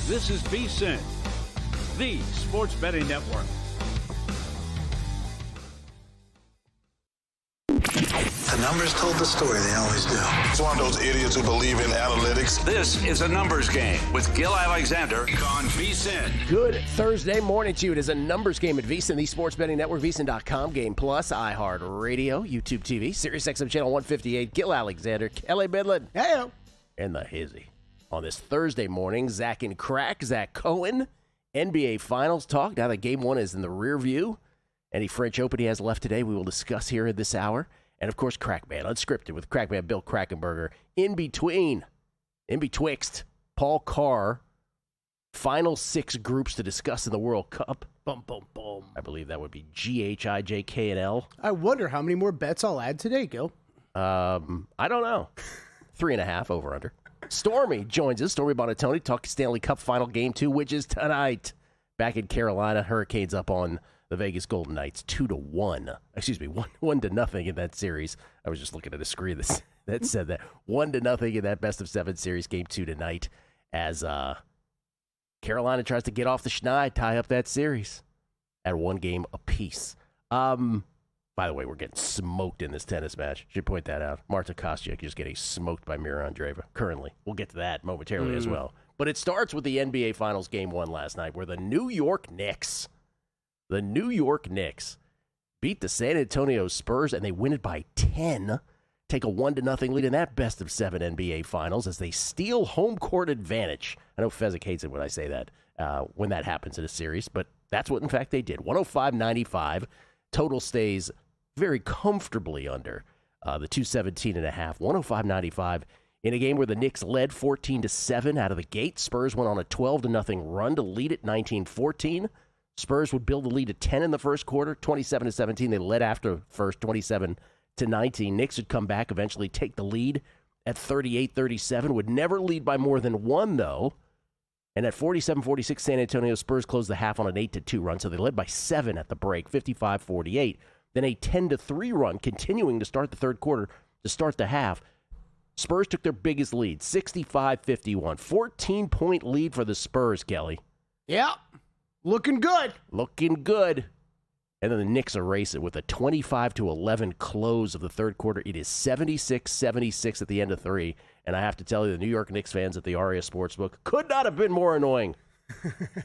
This is VSiN, the sports betting network. The numbers told the story, they always do. It's one of those idiots who believe in analytics. This is a numbers game with Gil Alexander on VSiN. Good Thursday morning to you. It is a numbers game at VSiN, the sports betting network, VSiN.com, Game Plus, iHeartRadio, YouTube TV, SiriusXM Channel 158. Gil Alexander, Kelly Midland, Heyo, and the Hizzy. On this Thursday morning, Zach and Crack, Zach Cohen, NBA Finals talk. Now that Game 1 is in the rear view. Any French Open he has left today, we will discuss here in this hour. And, of course, Crackman, unscripted with Crackman Bill Krackenberger. In betwixt, Paul Carr, final 6 groups to discuss in the World Cup. Bum, bum, bum. I believe that would be G-H-I-J-K-N-L. I wonder how many more bets I'll add today, Gil. I don't know. 3.5 over under. Stormy joins us. Stormy Bonatoni, talk Stanley Cup Final Game 2, which is tonight. Back in Carolina, Hurricanes up on the Vegas Golden Knights 2-1. Excuse me, 1-0 in that series. I was just looking at a screen that said that 1-0 in that best of 7 series, Game 2 tonight, as Carolina tries to get off the schneid, tie up that series at 1 game apiece. By the way, we're getting smoked in this tennis match. Should point that out. Marta Kostyuk is getting smoked by Mira Andreeva currently. We'll get to that momentarily as well. But it starts with the NBA Finals Game 1 last night, where the New York Knicks beat the San Antonio Spurs, and they win it by 10. Take a 1-0 lead in that best of 7 NBA Finals as they steal home court advantage. I know Fezzik hates it when I say that, when that happens in a series, but that's what, in fact, they did. 105-95. Total stays very comfortably under the 217.5. 105-95 in a game where the Knicks led 14-7 out of the gate. Spurs went on a 12-0 run to lead at 19-14. Spurs would build the lead to 10 in the first quarter, 27-17. They led after first, 27-19. Knicks would come back, eventually take the lead at 38-37. Would never lead by more than 1, though. And at 47-46, San Antonio Spurs closed the half on an 8-2 run, so they led by 7 at the break, 55-48. Then a 10-3 run, continuing to start the third quarter, to start the half. Spurs took their biggest lead, 65-51. 14-point lead for the Spurs, Kelly. Yeah, looking good. Looking good. And then the Knicks erase it with a 25-11 close of the third quarter. It is 76-76 at the end of 3. And I have to tell you, the New York Knicks fans at the Aria Sportsbook could not have been more annoying.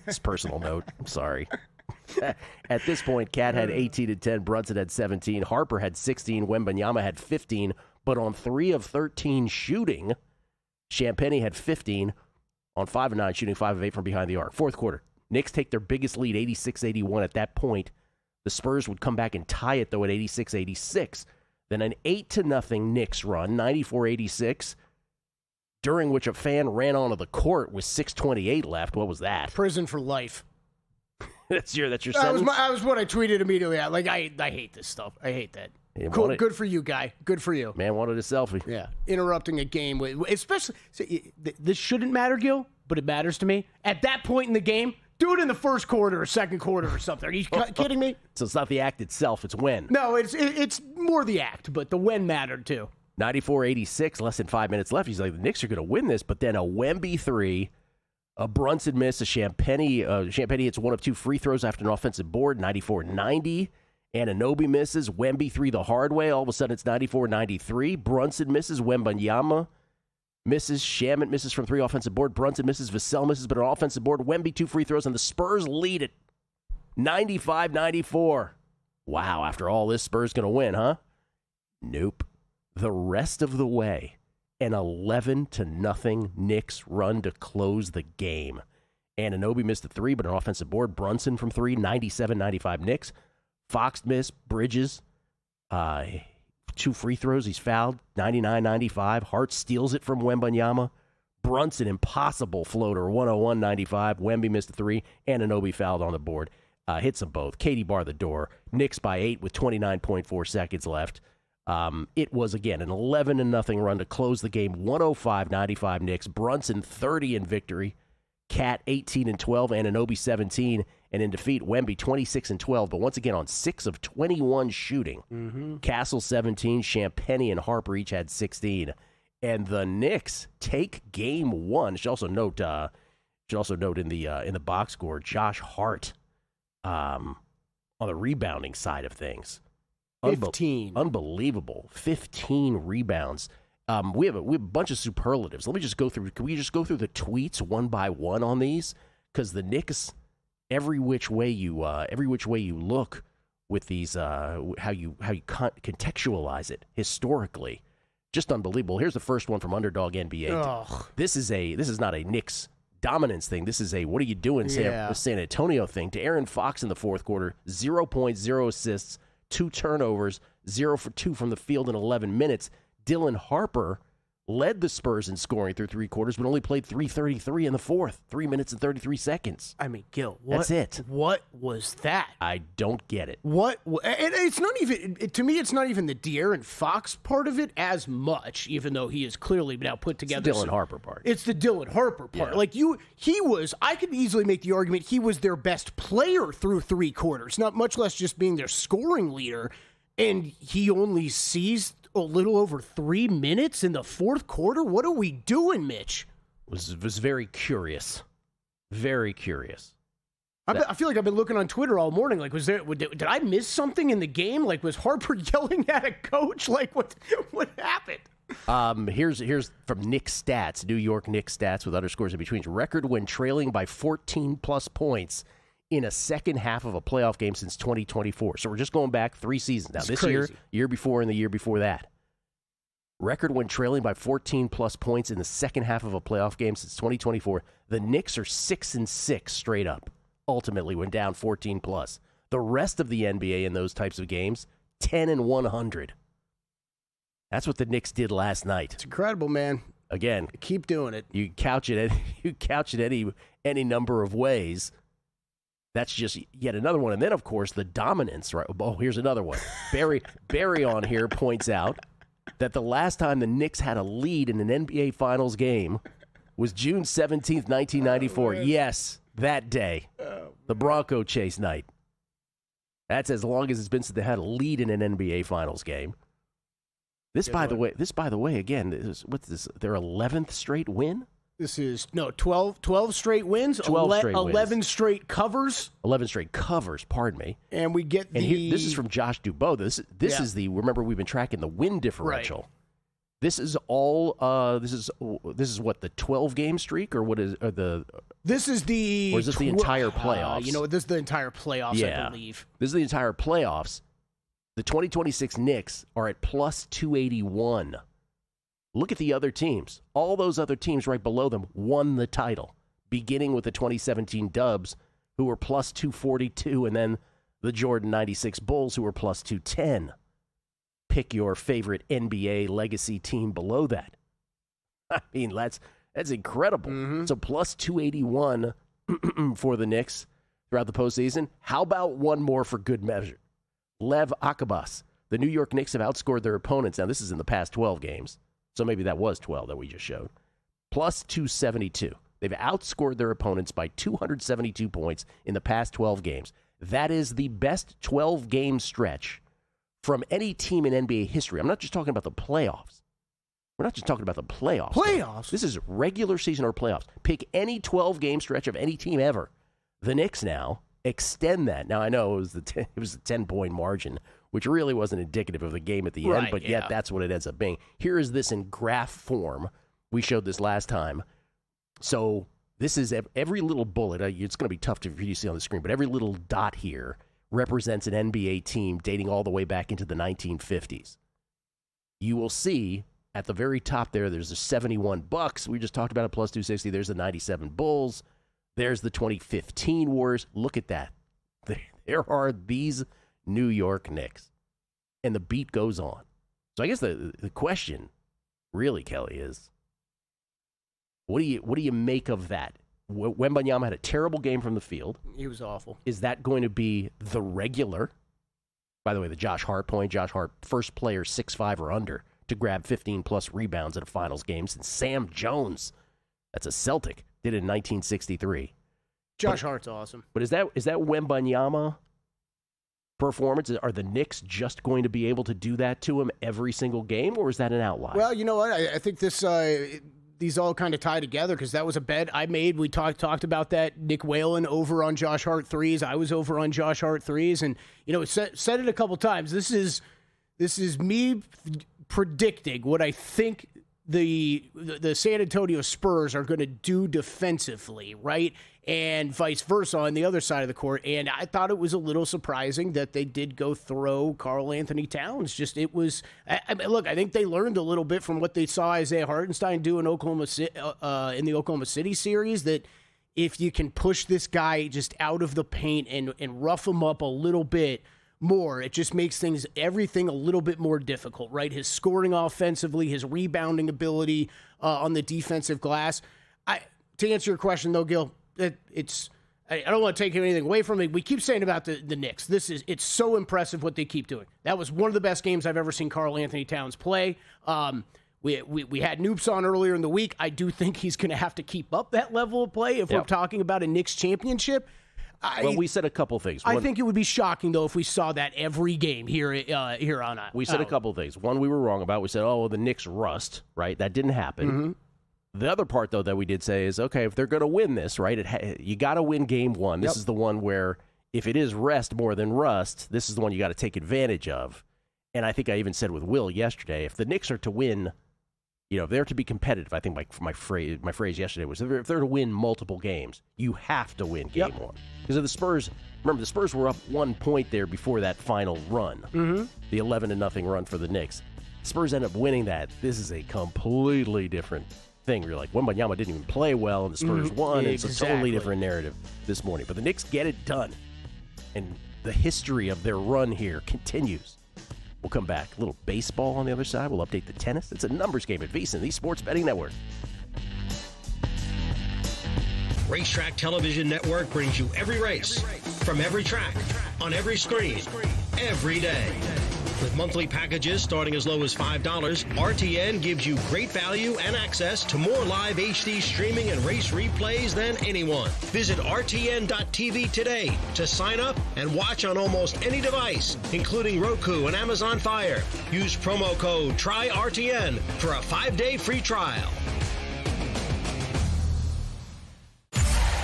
It's a personal note. I'm sorry. At this point, Cat had 18-10, Brunson had 17, Harper had 16, Wembanyama had 15, but on 3 of 13 shooting, Champagnie had 15 on 5 of 9 shooting, 5 of 8 from behind the arc. Fourth quarter, Knicks take their biggest lead, 86-81. At that point, the Spurs would come back and tie it, though, at 86-86. Then an 8-0 Knicks run, 94-86, during which a fan ran onto the court with 6:28 left. What was that? Prison for life. That's your sentence? That was what I tweeted immediately. I hate this stuff. I hate that. Cool. Good for you, guy. Good for you. Man wanted a selfie. Yeah. Interrupting a game, especially, this shouldn't matter, Gil, but it matters to me. At that point in the game, do it in the first quarter or second quarter or something. Are you kidding me? So it's not the act itself, it's when. No, it's more the act, but the when mattered too. 94-86, less than 5 minutes left. He's like, the Knicks are going to win this, but then a Wemby 3, a Brunson miss, a Champagnie hits 1 of 2 free throws after an offensive board, 94-90. Anunoby misses, Wemby 3 the hard way. All of a sudden, it's 94-93. Brunson misses, Wembanyama misses, Shamet misses from 3 offensive board. Brunson misses, Vassell misses, but an offensive board. Wemby 2 free throws, and the Spurs lead it 95-94. Wow, after all this, Spurs going to win, huh? Nope. The rest of the way, an 11-0 Knicks run to close the game. Anunoby missed a 3, but an offensive board. Brunson from 3, 97-95 Knicks. Fox missed, Bridges, 2 free throws. He's fouled, 99-95. Hart steals it from Wembanyama. Brunson, impossible floater, 101-95. Wemby missed a 3. Anunoby fouled on the board. Hits them both. Katie barred the door. Knicks by 8 with 29.4 seconds left. It was, again, an 11-0 run to close the game. 105-95 Knicks. Brunson 30 in victory. Cat 18-12. Anunoby 17. And in defeat, Wemby 26-12. But once again, on 6 of 21 shooting. Castle 17. Champagnie and Harper each had 16. And the Knicks take game 1. Should also note, Should also note in the box score, Josh Hart on the rebounding side of things. 15. Unbelievable. 15 rebounds. We have a bunch of superlatives. Let me just go through. Can we just go through the tweets one by one on these? Because the Knicks, every which way you look with these, how you contextualize it historically, just unbelievable. Here's the first one from Underdog NBA. Ugh. This is not a Knicks dominance thing. This is a what are you doing, San Antonio thing. To Aaron Fox in the fourth quarter, 0 points, 0 assists, 2 turnovers, 0 for 2 from the field in 11 minutes. Dylan Harper led the Spurs in scoring through 3 quarters, but only played 3:33 in the fourth, 3 minutes and 33 seconds. I mean, Gil, that's it. What was that? I don't get it. What? And it's not even to me. It's not even the De'Aaron Fox part of it as much, even though he is clearly now put together. It's the Dylan Harper part. It's the Dylan Harper part. Yeah. Like he was. I could easily make the argument he was their best player through 3 quarters, not much less just being their scoring leader, and he only seized a little over 3 minutes in the fourth quarter. What are we doing, Mitch? Was very curious. Very curious. I feel like I've been looking on Twitter all morning. Like, did I miss something in the game? Like, was Harper yelling at a coach? Like, what happened? Here's from Knicks Stats, New York Knicks Stats with underscores in between. Record when trailing by 14 plus points in a second half of a playoff game since 2024. So we're just going back 3 seasons now. It's this crazy. year before, and the year before that. Record when trailing by 14 plus points in the second half of a playoff game since 2024. The Knicks are 6-6 straight up. Ultimately, when down 14 plus. The rest of the NBA in those types of games, 10-100. That's what the Knicks did last night. It's incredible, man. Again, Keep doing it. you couch it any number of ways. That's just yet another one. And then, of course, the dominance. Right? Oh, here's another one. Barry on here points out that the last time the Knicks had a lead in an NBA Finals game was June 17th, 1994. Yes, that day. The Bronco chase night. That's as long as it's been since they had a lead in an NBA Finals game. This, by the way, again, what's this? Their 11th straight win? This is 12 straight wins, 11 straight covers. 11 straight covers, pardon me. And we get this is from Josh Dubois. This is remember we've been tracking the win differential. Right. This is all this is what, the 12 game streak, or what is This is the or is this the entire playoffs? This is the entire playoffs, yeah. I believe. This is the entire playoffs. The 2026 Knicks are at plus 281. Look at the other teams. All those other teams right below them won the title, beginning with the 2017 Dubs, who were plus 242, and then the Jordan 96 Bulls, who were plus 210. Pick your favorite NBA legacy team below that. I mean, that's incredible. Mm-hmm. So plus 281 for the Knicks throughout the postseason. How about one more for good measure? Lev Akabas. The New York Knicks have outscored their opponents. Now, this is in the past 12 games. So maybe that was 12 that we just showed. Plus 272. They've outscored their opponents by 272 points in the past 12 games. That is the best 12-game stretch from any team in NBA history. I'm not just talking about the playoffs. We're not just talking about the playoffs. Playoffs? This is regular season or playoffs. Pick any 12-game stretch of any team ever. The Knicks now extend that. Now, I know it was a 10-point margin, which really wasn't indicative of the game at the end, but yet that's what it ends up being. Here is this in graph form. We showed this last time. So this is every little bullet. It's going to be tough for you to see on the screen, but every little dot here represents an NBA team dating all the way back into the 1950s. You will see at the very top there's the 71 Bucks. We just talked about it, plus 260. There's the 97 Bulls. There's the 2015 Warriors. Look at that. There are these New York Knicks. And the beat goes on. So I guess the question really, Kelly, is what do you make of that? Wembanyama had a terrible game from the field. He was awful. Is that going to be the regular? By the way, the Josh Hart point. Josh Hart, first player 6'5" or under to grab 15-plus rebounds at a finals game since Sam Jones, that's a Celtic, did it in 1963. Josh Hart's awesome. But is that Wembanyama performance? Are the Knicks just going to be able to do that to him every single game, or is that an outlier? Well, you know what? I think this these all kind of tie together because that was a bet I made. We talked about that. Nick Whalen over on Josh Hart threes. I was over on Josh Hart threes, and said it a couple times. This is me predicting what I think the San Antonio Spurs are going to do defensively, right? And vice versa on the other side of the court. And I thought it was a little surprising that they did go throw Karl Anthony Towns. Look, I think they learned a little bit from what they saw Isaiah Hartenstein do in in the Oklahoma City series, that if you can push this guy just out of the paint and rough him up a little bit more, it just makes everything a little bit more difficult, right? His scoring offensively, his rebounding ability on the defensive glass. To answer your question, though, Gil, I don't want to take anything away from it. We keep saying about the Knicks. It's so impressive what they keep doing. That was one of the best games I've ever seen Karl Anthony Towns play. We had Noops on earlier in the week. I do think he's going to have to keep up that level of play if we're talking about a Knicks championship. We said a couple things. I think it would be shocking, though, if we saw that every game here on out. We said a couple things. One we were wrong about. We said, the Knicks rust, right? That didn't happen. Mm-hmm. The other part, though, that we did say is, okay, if they're going to win this, right, you got to win game one. This is the one where if it is rest more than rust, this is the one you got to take advantage of. And I think I even said with Will yesterday, if the Knicks are to win, if they're to be competitive, I think my phrase yesterday was, if they're to win multiple games, you have to win game one. Because of the Spurs, remember, the Spurs were up 1 point there before that final run, the 11-0 run for the Knicks. Spurs end up winning that. This is a completely different thing. You're like, Wembanyama didn't even play well, and the Spurs won, and it's a totally different narrative this morning. But the Knicks get it done, and the history of their run here continues. We'll come back. A little baseball on the other side. We'll update the tennis. It's a numbers game at VSiN, the Sports Betting Network. Racetrack Television Network brings you every race, from every track, on every screen, every day. With monthly packages starting as low as $5, RTN gives you great value and access to more live HD streaming and race replays than anyone. Visit RTN.tv today to sign up and watch on almost any device, including Roku and Amazon Fire. Use promo code TRYRTN for a 5-day free trial.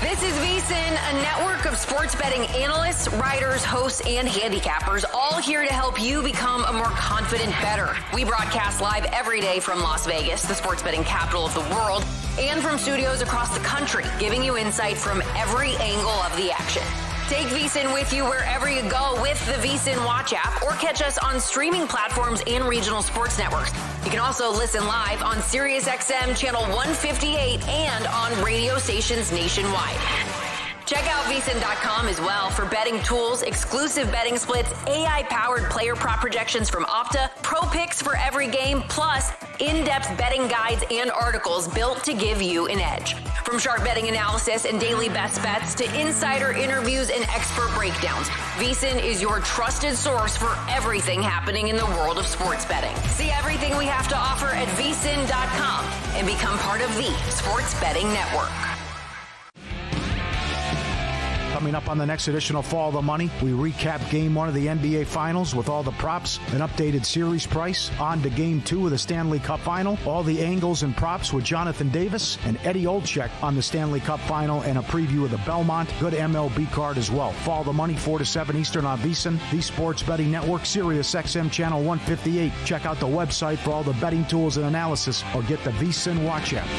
This is VSiN, a network of sports betting analysts, writers, hosts, and handicappers, all here to help you become a more confident bettor. We broadcast live every day from Las Vegas, the sports betting capital of the world, and from studios across the country, giving you insight from every angle of the action. Take VSiN with you wherever you go with the VSiN Watch app, or catch us on streaming platforms and regional sports networks. You can also listen live on SiriusXM Channel 158 and on radio stations nationwide. Check out VSiN.com as well for betting tools, exclusive betting splits, AI-powered player prop projections from Opta, pro picks for every game, plus in-depth betting guides and articles built to give you an edge. From sharp betting analysis and daily best bets to insider interviews and expert breakdowns, VSiN is your trusted source for everything happening in the world of sports betting. See everything we have to offer at VSiN.com and become part of the Sports Betting Network. Coming up on the next edition of Follow the Money, we recap Game 1 of the NBA Finals with all the props, an updated series price, on to Game 2 of the Stanley Cup Final, all the angles and props with Jonathan Davis and Eddie Olczyk on the Stanley Cup Final, and a preview of the Belmont. Good MLB card as well. Follow the Money, 4 to 7 Eastern on VSiN, the Sports Betting Network, SiriusXM Channel 158. Check out the website for all the betting tools and analysis, or get the VSiN Watch app.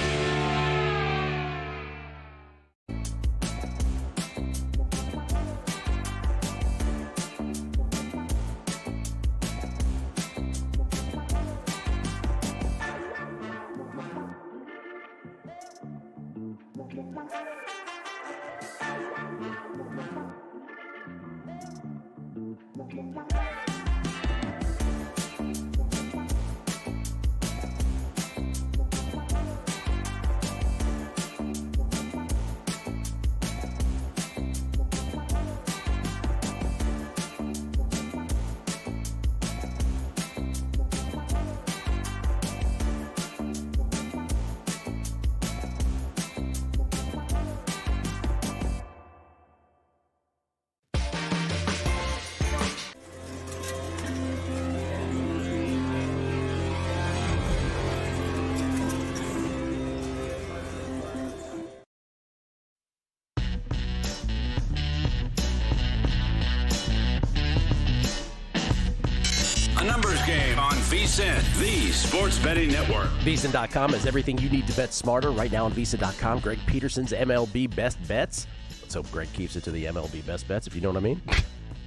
VSiN, the Sports Betting Network. VSiN.com has everything you need to bet smarter. Right now on VSiN.com, Greg Peterson's MLB Best Bets. Let's hope Greg keeps it to the MLB Best Bets, if you know what I mean.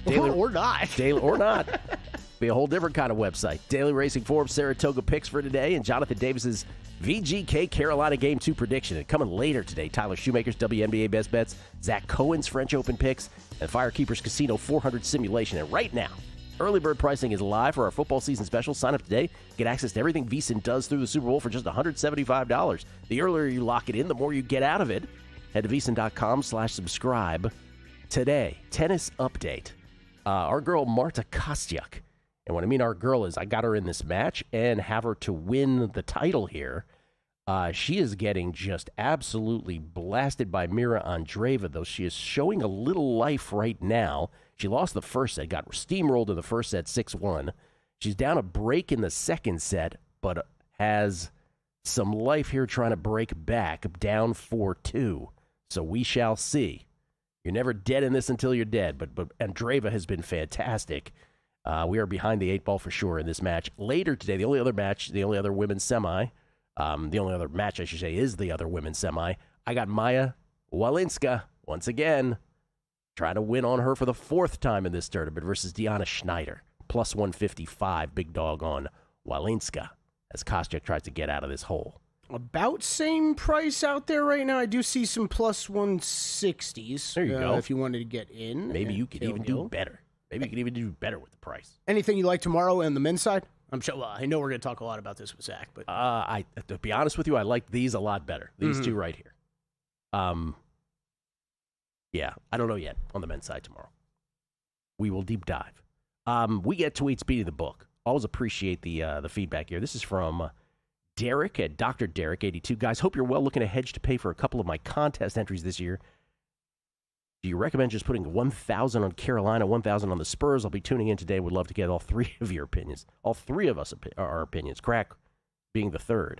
Daily, or not. Daily or not. Be a whole different kind of website. Daily Racing Forbes Saratoga picks for today, and Jonathan Davis's VGK Carolina Game 2 prediction. And coming later today, Tyler Shoemaker's WNBA Best Bets, Zach Cohen's French Open picks, and Firekeepers Casino 400 simulation. And right now, early bird pricing is live for our football season special. Sign up today. Get access to everything VSiN does through the Super Bowl for just $175. The earlier you lock it in, the more you get out of it. Head to VSiN.com/subscribe today. Tennis update. Our girl Marta Kostyuk. And what I mean our girl is I got her in this match and have her to win the title here. She is getting just absolutely blasted by Mira Andreeva, though she is showing a little life right now. She lost the first set, got steamrolled in the first set 6-1. She's down a break in the second set, but has some life here trying to break back, down 4-2. So we shall see. You're never dead in this until you're dead, but Andreeva has been fantastic. We are behind the 8 ball for sure in this match. Later today, the only other match is the other women's semi, I got Maya Walinska once again trying to win on her for the 4th time in this tournament versus Deanna Schneider. Plus 155, big dog on Walinska as Kostyuk tries to get out of this hole. About same price out there right now. I do see some plus 160s. There you go. If you wanted to get in. Maybe you could even do better. Maybe you could even do better with the price. Anything you like tomorrow on the men's side? I'm sure. Well, I know we're going to talk a lot about this with Zach, but to be honest with you, I like these a lot better. These two right here. Yeah, I don't know yet on the men's side tomorrow. We will deep dive. We get tweets beating the book. Always appreciate the feedback here. This is from Derek at Dr. Derek 82. Guys, hope you're well. Looking to hedge to pay for a couple of my contest entries this year. Do you recommend just putting 1,000 on Carolina, 1,000 on the Spurs? I'll be tuning in today. Would love to get all 3 of your opinions. All 3 of us our opinions. Crack being the 3rd.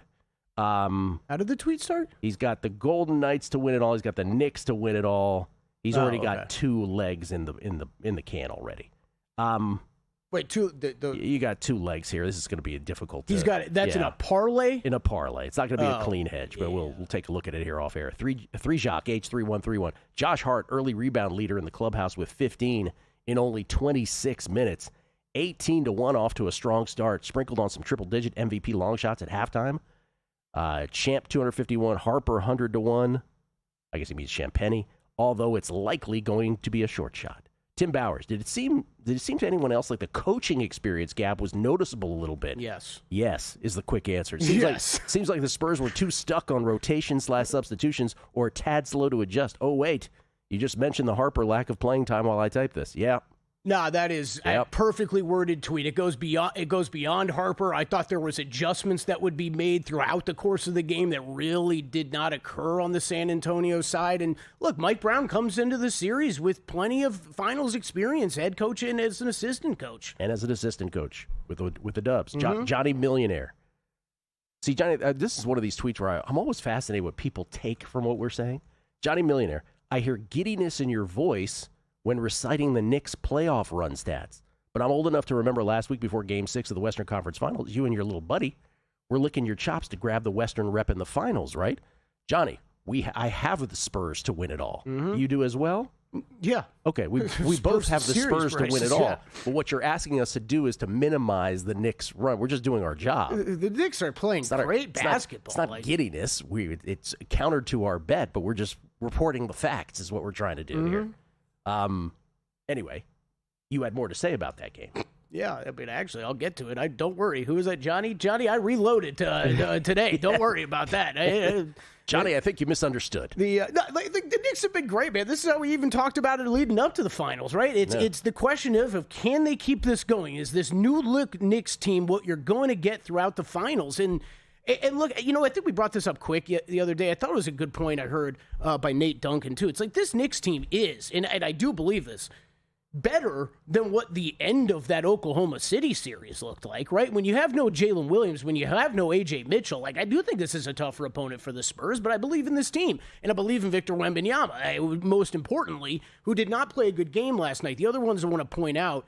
How did the tweet start? He's got the Golden Knights to win it all. He's got the Knicks to win it all. He's already got 2 legs in the can already. Wait, 2. You got 2 legs here. This is going to be a difficult. He's got it. That's in a parlay. In a parlay, it's not going to be a clean hedge, but we'll take a look at it here off air. 3 Jacques H3131. Josh Hart, early rebound leader in the clubhouse with 15 in only 26 minutes. 18-1 off to a strong start. Sprinkled on some triple-digit MVP long shots at halftime. Champ 251. Harper 100-1. I guess he means Champagny. Although it's likely going to be a short shot. Tim Bowers, did it seem to anyone else like the coaching experience gap was noticeable a little bit? Yes. Yes is the quick answer. It seems like the Spurs were too stuck on rotations/substitutions or a tad slow to adjust. Oh, wait, you just mentioned the Harper lack of playing time while I type this. Yeah. No, that is a perfectly worded tweet. It goes beyond Harper. I thought there was adjustments that would be made throughout the course of the game that really did not occur on the San Antonio side. And look, Mike Brown comes into the series with plenty of finals experience, head coach and as an assistant coach. And as an assistant coach with the Dubs. Johnny Millionaire. See, Johnny, this is one of these tweets where I'm always fascinated what people take from what we're saying. Johnny Millionaire, I hear giddiness in your voice when reciting the Knicks playoff run stats. But I'm old enough to remember last week before Game 6 of the Western Conference Finals, you and your little buddy were licking your chops to grab the Western rep in the finals, right? Johnny, I have the Spurs to win it all. You do as well? Yeah. Okay, we both have the Spurs to win it all. Yeah. But what you're asking us to do is to minimize the Knicks' run. We're just doing our job. The Knicks are playing great basketball. It's not giddiness. It's counter to our bet, but we're just reporting the facts is what we're trying to do here. Anyway, you had more to say about that game. Yeah, I mean, actually, I'll get to it. Don't worry. Who is that, Johnny? Johnny, I reloaded today. Don't worry about that. Johnny, I think you misunderstood. The Knicks have been great, man. This is how we even talked about it leading up to the finals, right? It's the question of can they keep this going? Is this new look Knicks team what you're going to get throughout the finals? And look, I think we brought this up quick the other day. I thought it was a good point I heard by Nate Duncan, too. It's like this Knicks team is, and I do believe this, better than what the end of that Oklahoma City series looked like, right? When you have no Jalen Williams, when you have no A.J. Mitchell, I do think this is a tougher opponent for the Spurs, but I believe in this team, and I believe in Victor Wembanyama, most importantly, who did not play a good game last night. The other ones I want to point out,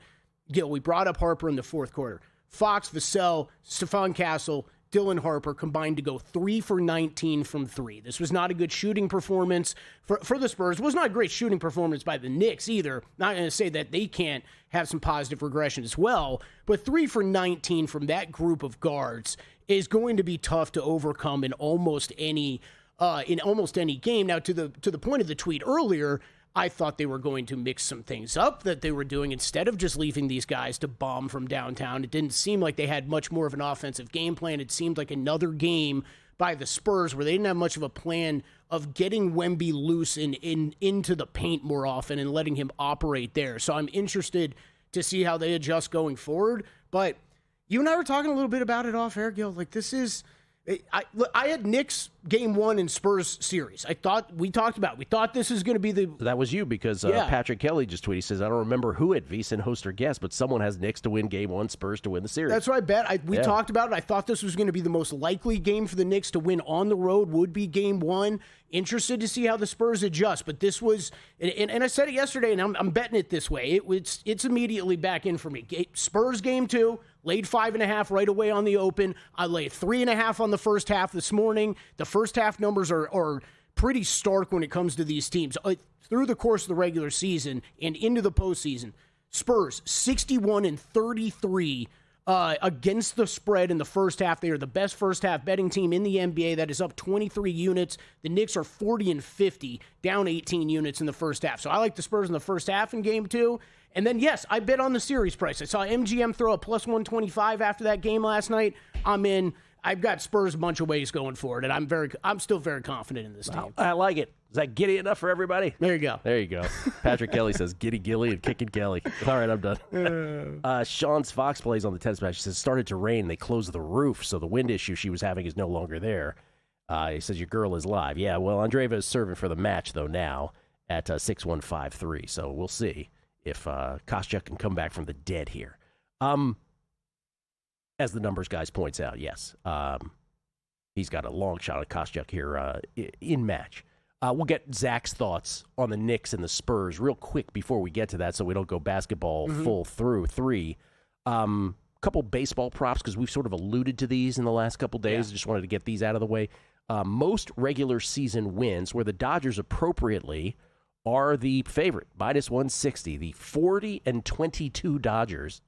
we brought up Harper in the fourth quarter. Fox, Vassell, Stephon Castle, Dylan Harper combined to go 3 for 19 from 3. This was not a good shooting performance for the Spurs. It was not a great shooting performance by the Knicks either. Not going to say that they can't have some positive regression as well, but 3 for 19 from that group of guards is going to be tough to overcome in almost any game. Now, to the point of the tweet earlier, I thought they were going to mix some things up that they were doing instead of just leaving these guys to bomb from downtown. It didn't seem like they had much more of an offensive game plan. It seemed like another game by the Spurs where they didn't have much of a plan of getting Wemby loose and into the paint more often and letting him operate there. So I'm interested to see how they adjust going forward. But you and I were talking a little bit about it off air, Gil. Like, this is... I had Knicks game 1 and Spurs series. We thought this is going to be the... That was you because Patrick Kelly just tweeted. He says, I don't remember who at VSiN, host or guest, but someone has Knicks to win game 1, Spurs to win the series. That's what I bet. We talked about it. I thought this was going to be the most likely game for the Knicks to win on the road would be game 1. Interested to see how the Spurs adjust. But this was... And I said it yesterday, and I'm betting it this way. It's immediately back in for me. Spurs game 2... laid 5.5 right away on the open. I laid 3.5 on the first half this morning. The first half numbers are pretty stark when it comes to these teams. Through the course of the regular season and into the postseason, Spurs 61-33 against the spread in the first half. They are the best first half betting team in the NBA. That is up 23 units. The Knicks are 40-50, down 18 units in the first half. So I like the Spurs in the first half in game 2. And then, yes, I bet on the series price. I saw MGM throw a plus 125 after that game last night. I'm in. I've got Spurs a bunch of ways going forward, and I'm still very confident in this team. I like it. Is that giddy enough for everybody? There you go. There you go. Patrick Kelly says, giddy Gilly and kicking Kelly. All right, I'm done. Sean's Fox plays on the tennis match. He says, started to rain. They closed the roof, so the wind issue she was having is no longer there. He says, your girl is live. Yeah, well, Andreeva is serving for the match, though, now at 6-1-5-3, so we'll see if Koscheck can come back from the dead here. As the numbers guys points out, yes. He's got a long shot at Koscheck here in match. We'll get Zach's thoughts on the Knicks and the Spurs real quick before we get to that so we don't go basketball full through 3. Couple baseball props because we've sort of alluded to these in the last couple days. Just wanted to get these out of the way. Most regular season wins where the Dodgers appropriately are the favorite, -160. The 40-22 Dodgers,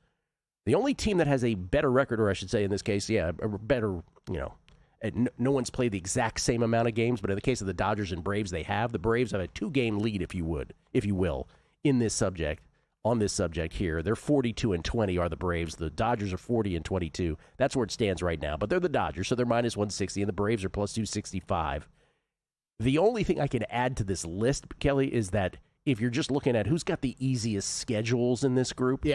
the only team that has a better record, or I should say in this case, a better, no one's played the exact same amount of games, but in the case of the Dodgers and Braves, the Braves have a 2-game lead, if you will, on this subject here. They're 42-20 are the Braves. The Dodgers are 40-22. That's where it stands right now, but they're the Dodgers, so they're -160, and the Braves are +265. The only thing I can add to this list, Kelly, is that if you're just looking at who's got the easiest schedules in this group,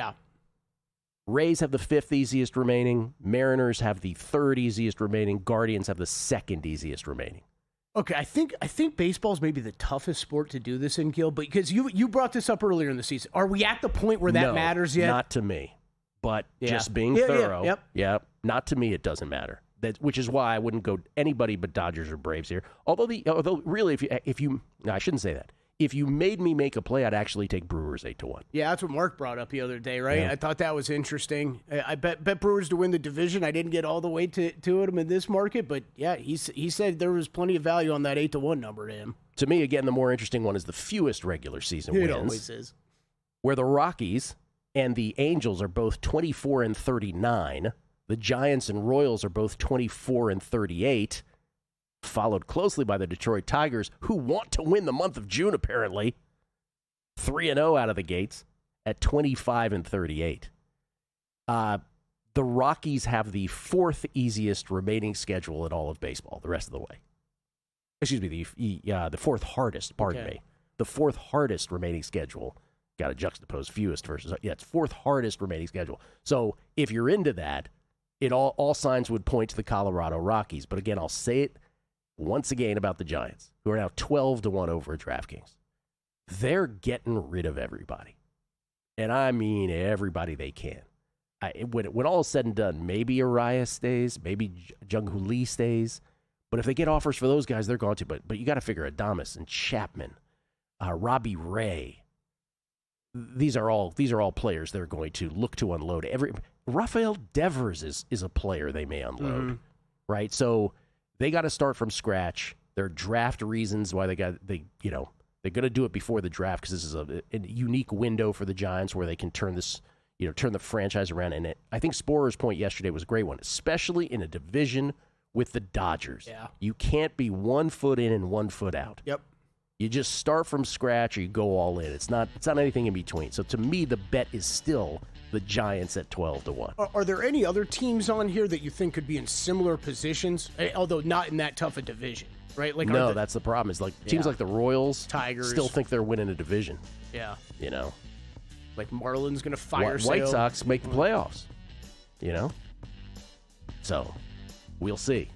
Rays have the 5th easiest remaining, Mariners have the 3rd easiest remaining, Guardians have the 2nd easiest remaining. Okay, I think baseball's maybe the toughest sport to do this in, Gil, because you brought this up earlier in the season. Are we at the point where that matters yet? Not to me, but just being thorough. Not to me, it doesn't matter. Which is why I wouldn't go anybody but Dodgers or Braves here. Although really, if you I shouldn't say that. If you made me make a play, I'd actually take Brewers 8-1. Yeah, that's what Mark brought up the other day, right? Yeah. I thought that was interesting. I bet Brewers to win the division. I didn't get all the way to him in this market, but yeah, he said there was plenty of value on that 8-1 number to him. To me, again, the more interesting one is the fewest regular season wins. It always is. Where the Rockies and the Angels are both 24-39. The Giants and Royals are both 24-38, followed closely by the Detroit Tigers, who want to win the month of June, apparently. 3-0 out of the gates at 25-38. The Rockies have the 4th easiest remaining schedule in all of baseball the rest of the way. Excuse me, the 4th hardest, pardon me. The 4th hardest remaining schedule. Got to juxtapose fewest versus, it's 4th hardest remaining schedule. So if you're into that, all signs would point to the Colorado Rockies. But again, I'll say it once again about the Giants, who are now 12-1 over at DraftKings. They're getting rid of everybody. And I mean everybody they can. When all is said and done, maybe Arias stays, maybe Jung-Hoo Lee stays. But if they get offers for those guys, they're going to. But you got to figure Adames and Chapman, Robbie Ray. These are all players they're going to look to unload. Rafael Devers is a player they may unload, right? So they got to start from scratch. There are draft reasons why they're going to do it before the draft because this is a unique window for the Giants where they can turn the franchise around. And I think Sporer's point yesterday was a great one, especially in a division with the Dodgers. Yeah. You can't be 1 foot in and 1 foot out. Yep. You just start from scratch or you go all in. It's not anything in between. So to me, the bet is still the Giants at 12-1. Are there any other teams on here that you think could be in similar positions, although not in that tough a division, right? Like no, that's the problem. Is like teams like the Royals, Tigers, still think they're winning a division. Yeah. You know, like Marlins going to fire White Sox make the playoffs. You know, so we'll see.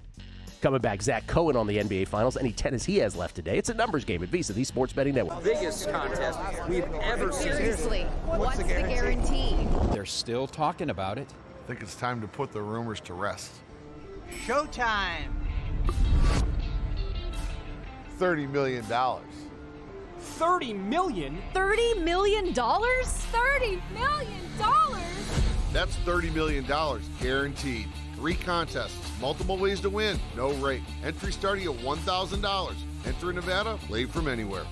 Coming back, Zach Cohen on the NBA Finals. Any tennis he has left today. It's a numbers game at VSiN, the Sports Betting Network. Biggest contest we've ever seen. Seriously, what's the guarantee? They're still talking about it. I think it's time to put the rumors to rest. Showtime. $30 million. $30 million? $30 million? $30 million? That's $30 million guaranteed. 3 contests, multiple ways to win, no rate. Entry starting at $1,000. Enter in Nevada, play from anywhere.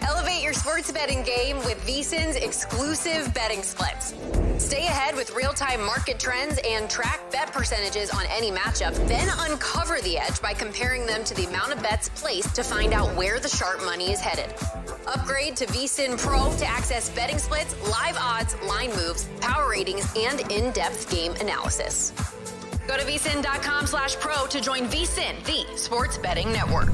Elevate your sports betting game with VSiN's exclusive betting splits. Stay ahead with real-time market trends and track bet percentages on any matchup. Then uncover the edge by comparing them to the amount of bets placed to find out where the sharp money is headed. Upgrade to VSiN Pro to access betting splits, live odds, line moves, power ratings, and in-depth game analysis. Go to vsin.com/pro to join VSiN, the sports betting network.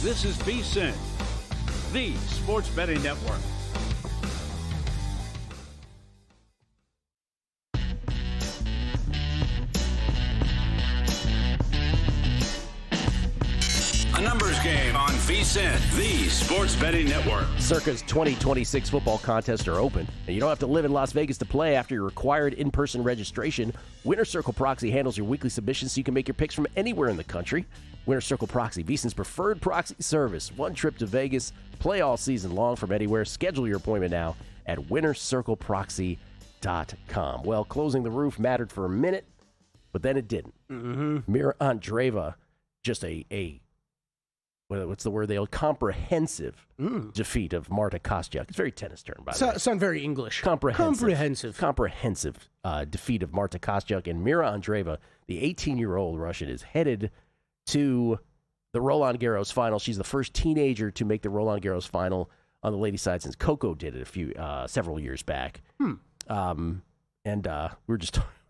This is VSiN, the sports betting network. VSiN, the Sports Betting Network. Circa's 2026 football contests are open, and you don't have to live in Las Vegas to play. After your required in-person registration, Winner Circle Proxy handles your weekly submissions so you can make your picks from anywhere in the country. Winner Circle Proxy, VSiN's preferred proxy service. One trip to Vegas, play all season long from anywhere. Schedule your appointment now at winnercircleproxy.com. Well, closing the roof mattered for a minute, but then it didn't. Mira Andreeva, just what's the word? Comprehensive defeat of Marta Kostyuk. It's very tennis term, by the way. Sound very English. Comprehensive defeat of Marta Kostyuk. And Mira Andreeva, the 18-year-old Russian, is headed to the Roland Garros final. She's the first teenager to make the Roland Garros final on the ladies' side since Coco did it several years back. And we were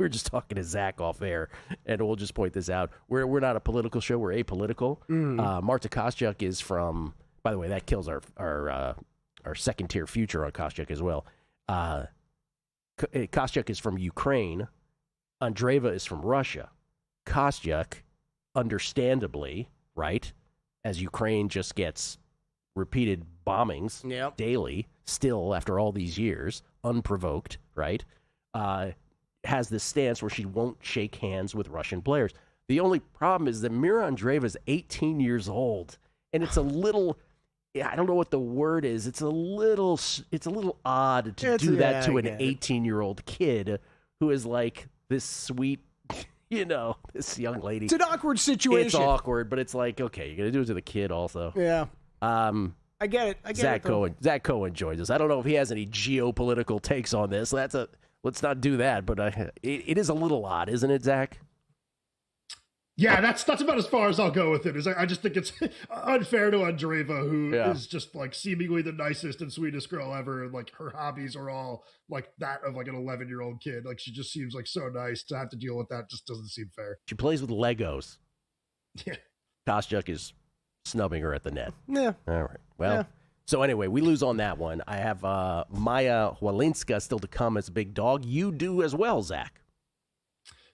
just talking to Zach off air, and we'll just point this out. We're not a political show; we're apolitical. Marta Kostyuk is from. By the way, that kills our second tier future on Kostyuk as well. Kostyuk is from Ukraine. Andreeva is from Russia. Kostyuk, understandably, right, as Ukraine just gets repeated bombings daily, still after all these years, unprovoked, right? Has this stance where she won't shake hands with Russian players. The only problem is that Mira Andreeva is 18 years old, and it's a little, I don't know what the word is. It's a little odd to do that to an 18-year-old kid who is like this sweet, this young lady. It's an awkward situation. It's awkward, but it's like, okay, you're gonna do it to the kid also. Yeah. I get it. Zach Cohen joins us. I don't know if he has any geopolitical takes on this. Let's not do that, but it is a little odd, isn't it, Zach? Yeah, that's about as far as I'll go with it. I just think it's unfair to Andreeva, who is just like seemingly the nicest and sweetest girl ever, and like her hobbies are all like that of like an 11-year-old kid. Like she just seems like so nice. To have to deal with that just doesn't seem fair. She plays with Legos. Yeah, Kostyuk is snubbing her at the net. Yeah. All right. Well. So anyway, we lose on that one. I have Maya Walinska still to come as a big dog. You do as well, Zach.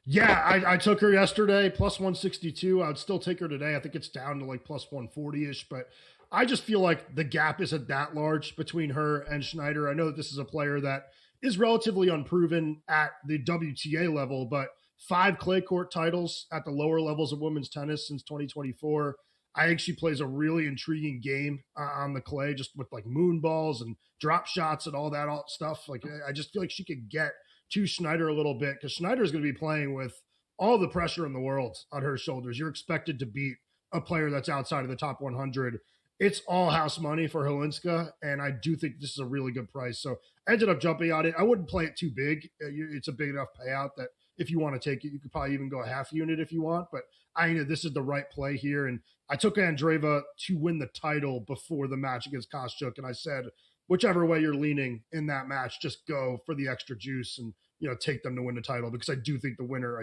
Yeah, I took her yesterday, plus 162. I would still take her today. I think it's down to like plus 140-ish, but I just feel like the gap isn't that large between her and Schneider. I know that this is a player that is relatively unproven at the WTA level, but 5 clay court titles at the lower levels of women's tennis since 2024. I think she plays a really intriguing game on the clay, just with like moon balls and drop shots and all that stuff. Like, I just feel like she could get to Schneider a little bit, because Schneider is going to be playing with all the pressure in the world on her shoulders. You're expected to beat a player that's outside of the top 100. It's all house money for Walinska, and I do think this is a really good price. So I ended up jumping on it. I wouldn't play it too big. It's a big enough payout that if you want to take it, you could probably even go a half unit if you want, but I know this is the right play here. And I took Andreeva to win the title before the match against Kostyuk. And I said, whichever way you're leaning in that match, just go for the extra juice and, take them to win the title, because I did think the winner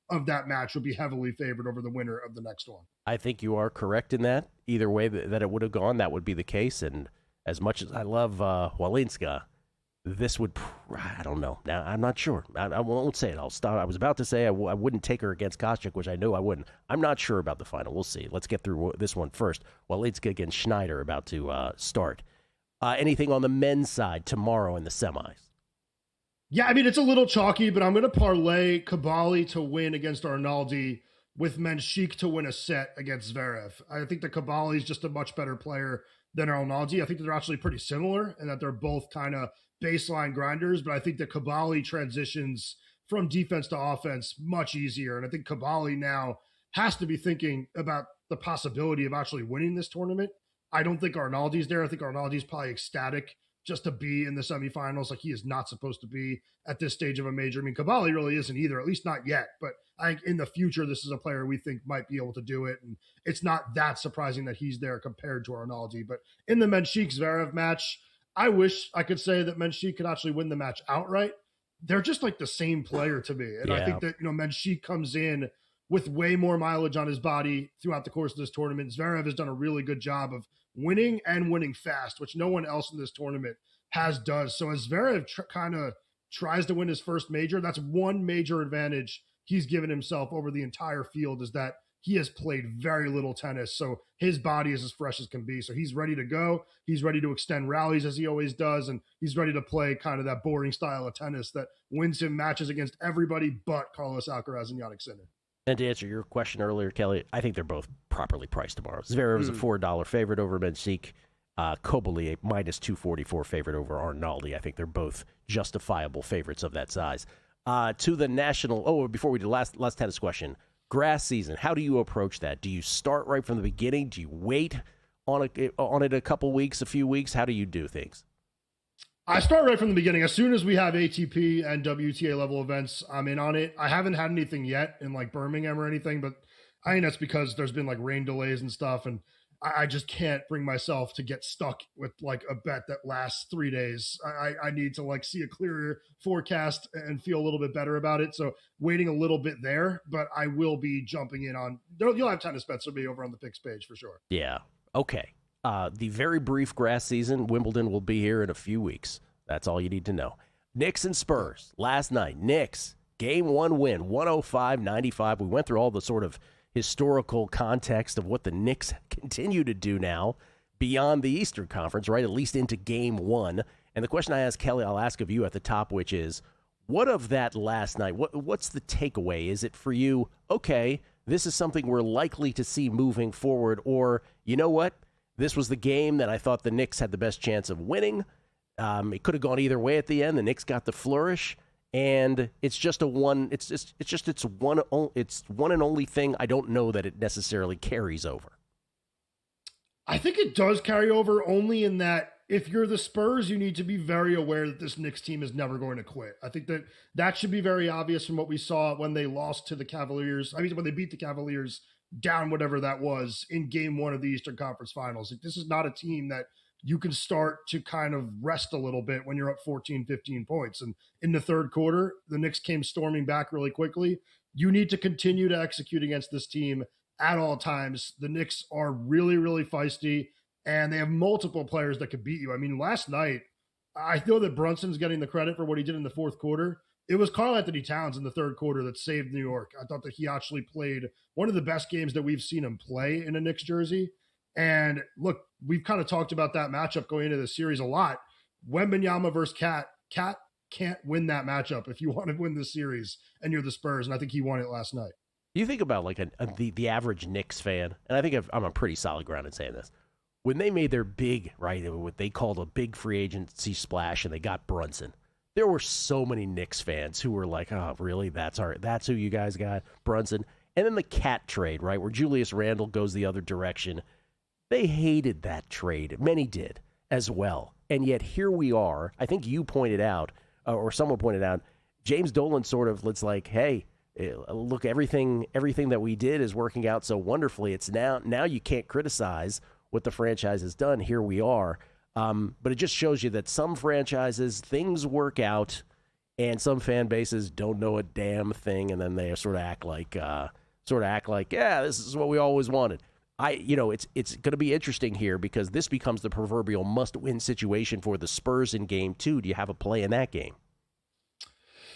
of that match would be heavily favored over the winner of the next one. I think you are correct in that. Either way that it would have gone, that would be the case. And as much as I love Walinska, this would, I don't know. Now, I'm not sure. I won't say it. I'll stop. I was about to say I wouldn't take her against Kostyuk, which I know I wouldn't. I'm not sure about the final. We'll see. Let's get through this one first. Walinska against Schneider about to start. Anything on the men's side tomorrow in the semis? Yeah, I mean, it's a little chalky, but I'm going to parlay Cavalli to win against Arnaldi with Menchik to win a set against Zverev. I think that Cavalli is just a much better player than Arnaldi. I think that they're actually pretty similar and that they're both kind of baseline grinders, but I think that Cavalli transitions from defense to offense much easier. And I think Cavalli now has to be thinking about the possibility of actually winning this tournament. I don't think Arnaldi's there. I think Arnaldi's probably ecstatic just to be in the semifinals. Like, he is not supposed to be at this stage of a major. I mean, Cavalli really isn't either, at least not yet. But I think in the future, this is a player we think might be able to do it. And it's not that surprising that he's there compared to Arnaldi. But in the Menchik-Zverev match, I wish I could say that Menchik could actually win the match outright. They're just like the same player to me. And I think that, Menchik comes in with way more mileage on his body throughout the course of this tournament. Zverev has done a really good job of winning and winning fast, which no one else in this tournament has done. So as Zverev kind of tries to win his first major, that's one major advantage he's given himself over the entire field, is that he has played very little tennis. So his body is as fresh as can be. So he's ready to go. He's ready to extend rallies as he always does. And he's ready to play kind of that boring style of tennis that wins him matches against everybody but Carlos Alcaraz and Jannik Sinner. And to answer your question earlier, Kelly, I think they're both properly priced tomorrow. Zverev is a $4 favorite over Mensik. Kobali, a minus 244 favorite over Arnaldi. I think they're both justifiable favorites of that size. To the national, before we do last tennis question, grass season, how do you approach that? Do you start right from the beginning? Do you wait on it a couple weeks, a few weeks? How do you do things? I start right from the beginning. As soon as we have ATP and WTA level events, I'm in on it. I haven't had anything yet in like Birmingham or anything, but I think that's because there's been like rain delays and stuff, and I just can't bring myself to get stuck with like a bet that lasts 3 days. I need to like see a clearer forecast and feel a little bit better about it. So waiting a little bit there, but I will be jumping in on, you'll have tennis bets will be over on the picks page for sure. Yeah. Okay. The very brief grass season, Wimbledon will be here in a few weeks. That's all you need to know. Knicks and Spurs last night. Knicks, game 1 win, 105-95. We went through all the sort of historical context of what the Knicks continue to do now beyond the Eastern Conference, right? At least into game 1. And the question I asked Kelly, I'll ask of you at the top, which is, what of that last night? What's the takeaway? Is it for you, okay, this is something we're likely to see moving forward, or you know what? This was the game that I thought the Knicks had the best chance of winning. It could have gone either way at the end. The Knicks got the flourish. And it's just one and only thing. I don't know that it necessarily carries over. I think it does carry over only in that if you're the Spurs, you need to be very aware that this Knicks team is never going to quit. I think that should be very obvious from what we saw when they lost to the Cavaliers. I mean, when they beat the Cavaliers down, whatever that was, in game 1 of the Eastern Conference Finals. Like, this is not a team that you can start to kind of rest a little bit when you're up 14, 15 points. And in the third quarter, the Knicks came storming back really quickly. You need to continue to execute against this team at all times. The Knicks are really, really feisty, and they have multiple players that could beat you. I mean, last night, I know that Brunson's getting the credit for what he did in the fourth quarter. It was Karl Anthony Towns in the third quarter that saved New York. I thought that he actually played one of the best games that we've seen him play in a Knicks jersey. And look, we've kind of talked about that matchup going into the series a lot. Wembanyama versus Cat can't win that matchup if you want to win the series and you're the Spurs, and I think he won it last night. You think about like the average Knicks fan, and I think I'm on pretty solid ground in saying this. When they made their big, right, what they called a big free agency splash, and they got Brunson, there were so many Knicks fans who were like, oh, really? That's who you guys got, Brunson? And then the Cat trade, right, where Julius Randle goes the other direction. They hated that trade. Many did as well. And yet here we are. I think you pointed out, or someone pointed out, James Dolan sort of looks like, hey, look, everything that we did is working out so wonderfully. It's now you can't criticize what the franchise has done. Here we are. But it just shows you that some franchises, things work out, and some fan bases don't know a damn thing, and then they sort of act like, yeah, this is what we always wanted. It's going to be interesting here because this becomes the proverbial must-win situation for the Spurs in game 2. Do you have a play in that game?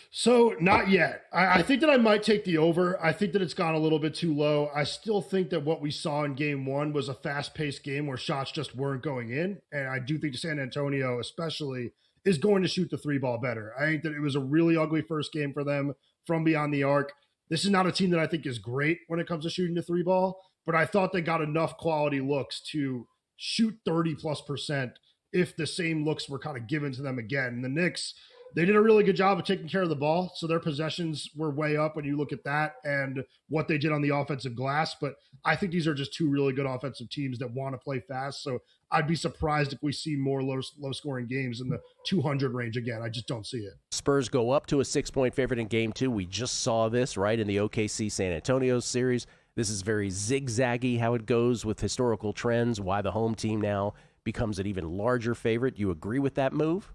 So not yet. I think that I might take the over. I think that it's gone a little bit too low. I still think that what we saw in game 1 was a fast-paced game where shots just weren't going in. And I do think San Antonio especially is going to shoot the 3-ball better. I think that it was a really ugly first game for them from beyond the arc. This is not a team that I think is great when it comes to shooting the 3-ball. But I thought they got enough quality looks to shoot 30+% if the same looks were kind of given to them again. And the Knicks, they did a really good job of taking care of the ball. So their possessions were way up when you look at that and what they did on the offensive glass. But I think these are just two really good offensive teams that want to play fast. So I'd be surprised if we see more low-scoring games in the 200 range again. I just don't see it. Spurs go up to a 6-point favorite in game 2. We just saw this, right, in the OKC San Antonio series. This is very zigzaggy how it goes with historical trends, why the home team now becomes an even larger favorite. You agree with that move?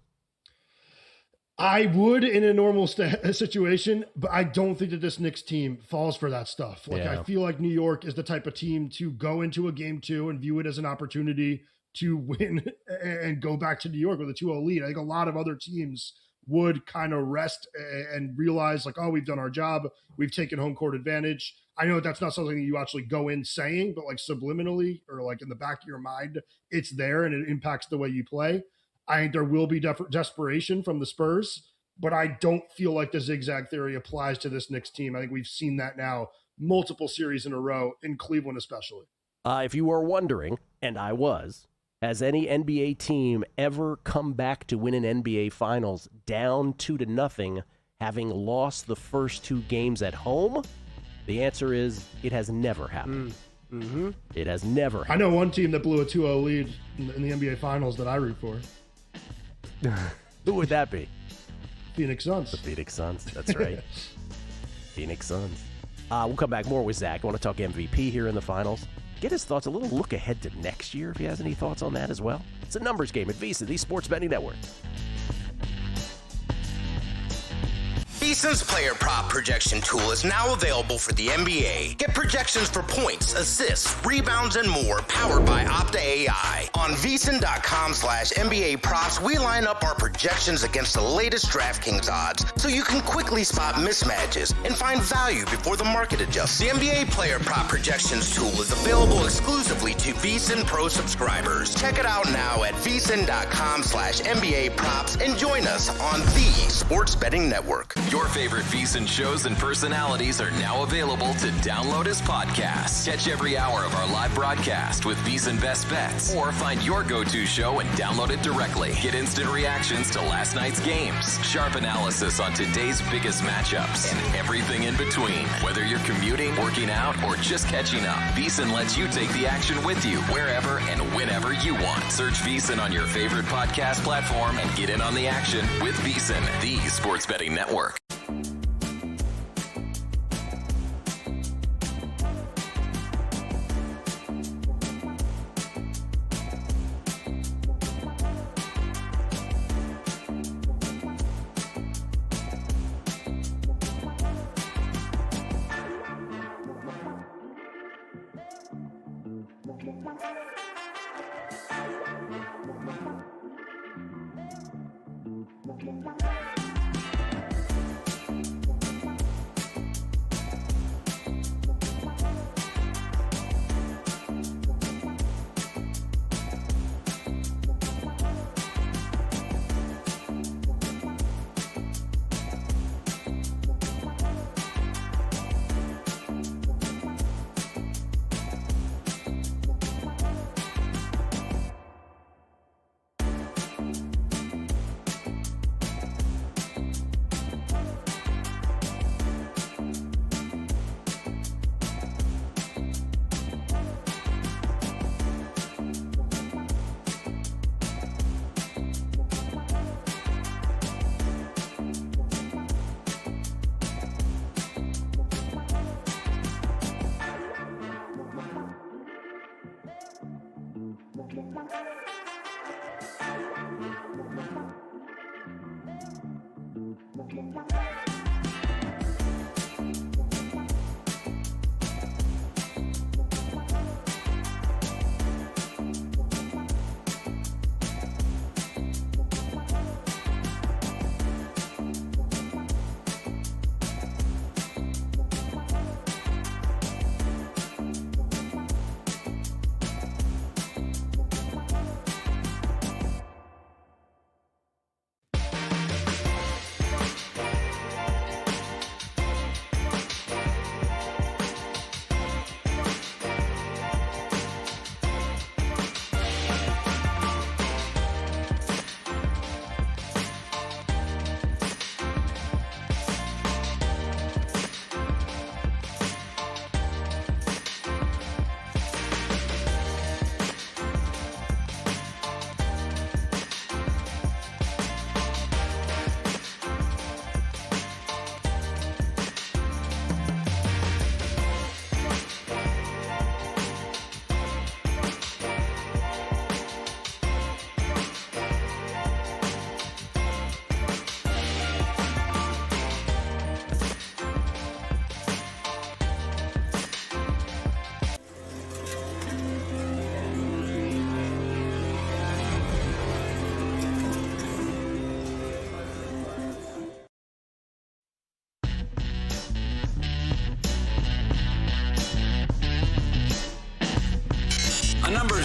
I would in a normal situation, but I don't think that this Knicks team falls for that stuff. I feel like New York is the type of team to go into a game 2 and view it as an opportunity to win and go back to New York with a 2-0 lead. I think a lot of other teams would kind of rest and realize like, oh, we've done our job. We've taken home court advantage. I know that's not something that you actually go in saying, but like subliminally or like in the back of your mind, it's there and it impacts the way you play. I think there will be desperation from the Spurs, but I don't feel like the zigzag theory applies to this Knicks team. I think we've seen that now multiple series in a row, in Cleveland especially. If you were wondering, and I was, has any NBA team ever come back to win an NBA Finals down 2-0, having lost the first 2 games at home? The answer is it has never happened. Mm-hmm. It has never happened. I know one team that blew a 2-0 lead in the NBA Finals that I root for. Who would that be? Phoenix Suns. The Phoenix Suns. That's right. Phoenix Suns. We'll come back more with Zach. I want to talk MVP here in the finals. Get his thoughts, a little look ahead to next year if he has any thoughts on that as well. It's a numbers game at VSiN, the Sports Betting Network. VSiN's player prop projection tool is now available for the NBA. Get projections for points, assists, rebounds, and more powered by Opta AI. On VSiN.com/NBA props, we line up our projections against the latest DraftKings odds so you can quickly spot mismatches and find value before the market adjusts. The NBA player prop projections tool is available exclusively to VSiN Pro subscribers. Check it out now at VSiN.com/NBA props and join us on the Sports Betting Network. Your favorite VSiN shows and personalities are now available to download as podcasts. Catch every hour of our live broadcast with VSiN Best Bets, or find your go-to show and download it directly. Get instant reactions to last night's games, sharp analysis on today's biggest matchups, and everything in between. Whether you're commuting, working out, or just catching up, VSiN lets you take the action with you wherever and whenever you want. Search VSiN on your favorite podcast platform and get in on the action with VSiN, the Sports Betting Network.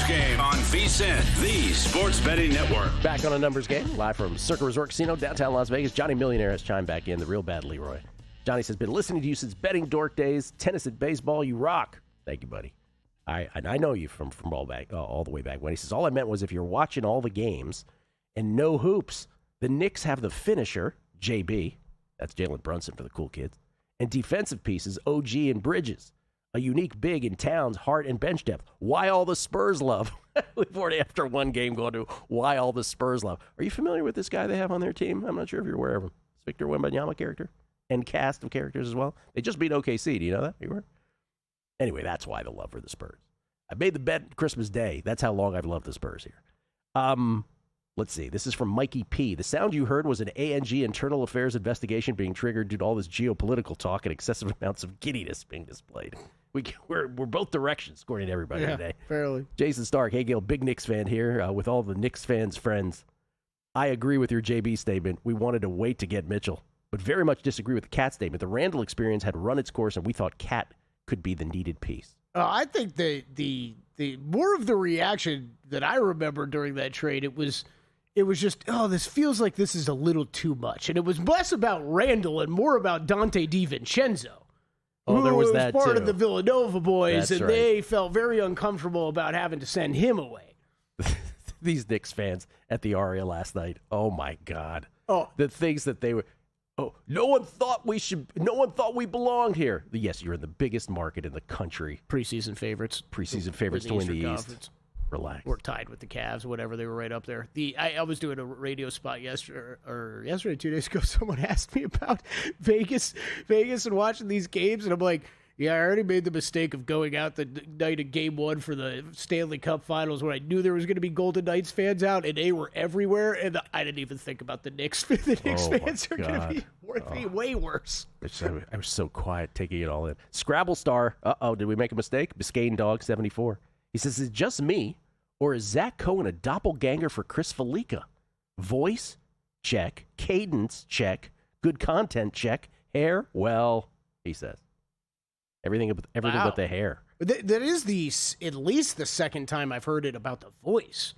Game on VSiN, the Sports Betting Network. Back on a numbers game, live from Circa Resort Casino, downtown Las Vegas. Johnny Millionaire has chimed back in, the real bad Leroy. Johnny says, been listening to you since betting dork days. Tennis and baseball, you rock. Thank you, buddy. I know you from all the way back when. He says, all I meant was if you're watching all the games and no hoops, the Knicks have the finisher, JB, that's Jalen Brunson for the cool kids, and defensive pieces, OG and Bridges. A unique big in Towns, Hart, and bench depth. Why all the Spurs love? We've already, after one game, gone to why all the Spurs love. Are you familiar with this guy they have on their team? I'm not sure if you're aware of him. It's Victor Wembanyama character and cast of characters as well. They just beat OKC. Do you know that? You were? Anyway, that's why the love for the Spurs. I made the bet Christmas Day. That's how long I've loved the Spurs here. Let's see. This is from Mikey P. The sound you heard was an ANG internal affairs investigation being triggered due to all this geopolitical talk and excessive amounts of giddiness being displayed. We're both directions, according to everybody today. Fairly. Jason Stark, hey, Gil, big Knicks fan here with all the Knicks fans' friends. I agree with your JB statement. We wanted to wait to get Mitchell, but very much disagree with the Cat statement. The Randall experience had run its course, and we thought Cat could be the needed piece. I think the more of the reaction that I remember during that trade, it was just, this feels like this is a little too much. And it was less about Randall and more about Dante DiVincenzo. Oh, there was that, part too. of the Villanova boys, That's and right. they felt very uncomfortable about having to send him away. These Knicks fans at the Aria last night, oh, my God. Oh. The things that they were, no one thought we belonged here. Yes, you're in the biggest market in the country. Preseason favorites to win the East. Conference. Relax. We're tied with the Cavs, whatever. They were right up there. I was doing a radio spot yesterday, 2 days ago. Someone asked me about Vegas and watching these games, and I'm like, yeah, I already made the mistake of going out the night of Game 1 for the Stanley Cup Finals when I knew there was going to be Golden Knights fans out, and they were everywhere, and I didn't even think about the Knicks. The Knicks fans are going to be way worse. I was so quiet taking it all in. Scrabble Star, did we make a mistake? Biscayne Dog 74. He says, is it just me, or is Zach Cohen a doppelganger for Chris Felica? Voice? Check. Cadence? Check. Good content? Check. Hair? Well, he says. Everything but the hair. That is at least the second time I've heard it about the voice,